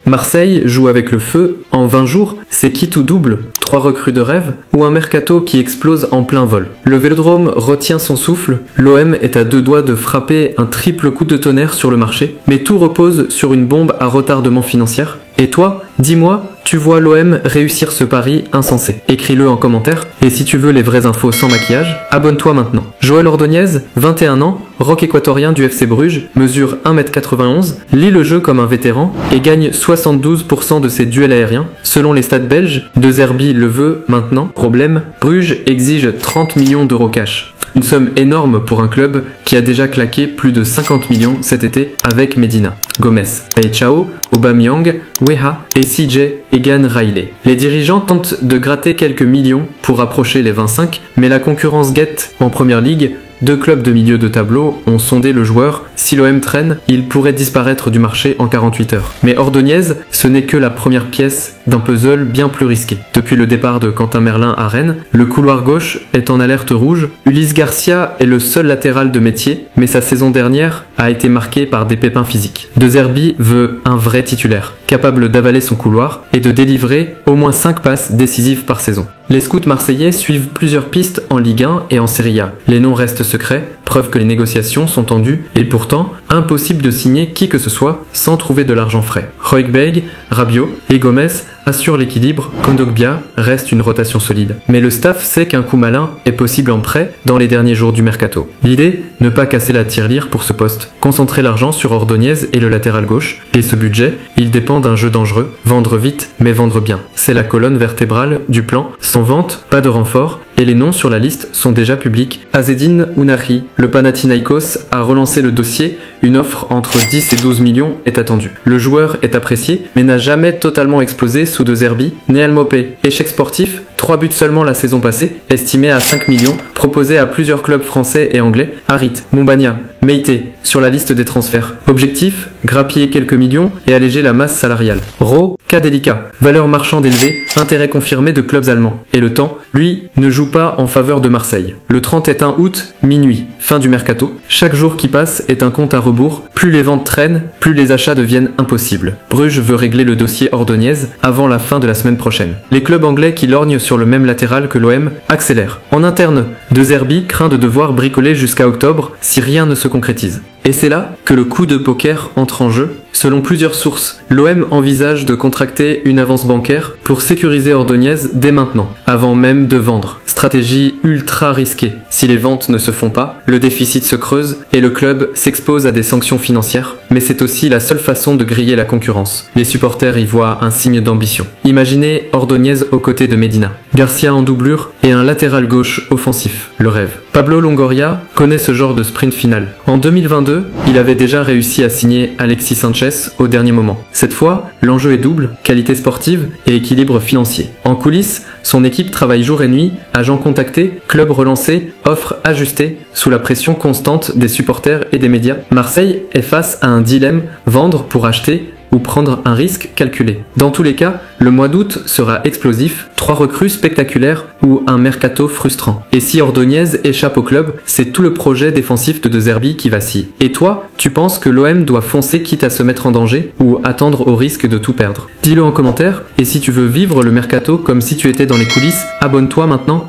Marseille joue avec le feu, en 20 jours, c'est quitte ou double, 3 recrues de rêve, ou un mercato qui explose en plein vol. Le Vélodrome retient son souffle, l'OM est à 2 doigts de frapper un triple coup de tonnerre sur le marché, mais tout repose sur une bombe à retardement financier. Et toi, dis-moi, tu vois l'OM réussir ce pari insensé? Écris-le en commentaire, et si tu veux les vraies infos sans maquillage, abonne-toi maintenant. Joël Ordonez, 21 ans, rock équatorien du FC Bruges, mesure 1m91, lit le jeu comme un vétéran et gagne 72% de ses duels aériens. Selon les stats belges, De Zerbi le veut maintenant. Problème, Bruges exige 30 millions d'euros cash. Une somme énorme pour un club qui a déjà claqué plus de 50 millions cet été avec Medina, Gomez, Chao, Aubameyang, Weah et CJ Egan Riley. Les dirigeants tentent de gratter quelques millions pour approcher les 25, mais la concurrence guette en première ligue. 2 clubs de milieu de tableau ont sondé le joueur. Si l'OM traîne, il pourrait disparaître du marché en 48 heures. Mais Ordonez, ce n'est que la première pièce d'un puzzle bien plus risqué. Depuis le départ de Quentin Merlin à Rennes, le couloir gauche est en alerte rouge. Ulysse Garcia est le seul latéral de métier, mais sa saison dernière a été marquée par des pépins physiques. De Zerbi veut un vrai titulaire, capable d'avaler son couloir et de délivrer au moins 5 passes décisives par saison. Les scouts marseillais suivent plusieurs pistes en Ligue 1 et en Serie A. Les noms restent secrets, preuve que les négociations sont tendues et pourtant impossible de signer qui que ce soit sans trouver de l'argent frais. Højbjerg, Rabiot et Gomez assurent l'équilibre, Kondogbia reste une rotation solide. Mais le staff sait qu'un coup malin est possible en prêt dans les derniers jours du mercato. L'idée, ne pas casser la tirelire pour ce poste, concentrer l'argent sur Ordonez et le latéral gauche, et ce budget, il dépend d'un jeu dangereux, vendre vite mais vendre bien. C'est la colonne vertébrale du plan, sans vente, pas de renfort, et les noms sur la liste sont déjà publics. Azzedine Ounahi, le Panathinaikos a relancé le dossier, une offre entre 10 et 12 millions est attendue. Le joueur est apprécié, mais n'a jamais totalement explosé sous De Zerbi. Néal Mopé, échec sportif, 3 buts seulement la saison passée, estimé à 5 millions, proposé à plusieurs clubs français et anglais. Harit, Mombagna, Meite, sur la liste des transferts. Objectif, grappiller quelques millions et alléger la masse salariale. Ro, cas délicat, valeur marchande élevée, intérêt confirmé de clubs allemands. Et le temps, lui, ne joue pas en faveur de Marseille. Le 31 août, minuit, fin du mercato. Chaque jour qui passe est un compte à rebours. Plus les ventes traînent, plus les achats deviennent impossibles. Bruges veut régler le dossier Ordonez avant la fin de la semaine prochaine. Les clubs anglais qui lorgnent sur le même latéral que l'OM accélèrent. En interne, De Zerbi craint de devoir bricoler jusqu'à octobre si rien ne se concrétise. Et c'est là que le coup de poker entre en jeu. Selon plusieurs sources, l'OM envisage de contracter une avance bancaire pour sécuriser Ordonez dès maintenant, avant même de vendre. Stratégie ultra risquée. Si les ventes ne se font pas, le déficit se creuse et le club s'expose à des sanctions financières. Mais c'est aussi la seule façon de griller la concurrence. Les supporters y voient un signe d'ambition. Imaginez Ordonez aux côtés de Medina, Garcia en doublure et un latéral gauche offensif. Le rêve. Pablo Longoria connaît ce genre de sprint final. En 2022, il avait déjà réussi à signer Alexis Sanchez au dernier moment. Cette fois, l'enjeu est double, qualité sportive et équilibre financier. En coulisses, son équipe travaille jour et nuit, agents contactés, clubs relancés, offres ajustées, sous la pression constante des supporters et des médias. Marseille est face à un dilemme, vendre pour acheter ou prendre un risque calculé. Dans tous les cas, le mois d'août sera explosif, 3 recrues spectaculaires ou un mercato frustrant. Et si Ordonez échappe au club, c'est tout le projet défensif de Zerbi qui vacille. Et toi, tu penses que l'OM doit foncer quitte à se mettre en danger ou attendre au risque de tout perdre? Dis-le en commentaire, et si tu veux vivre le mercato comme si tu étais dans les coulisses, abonne-toi maintenant.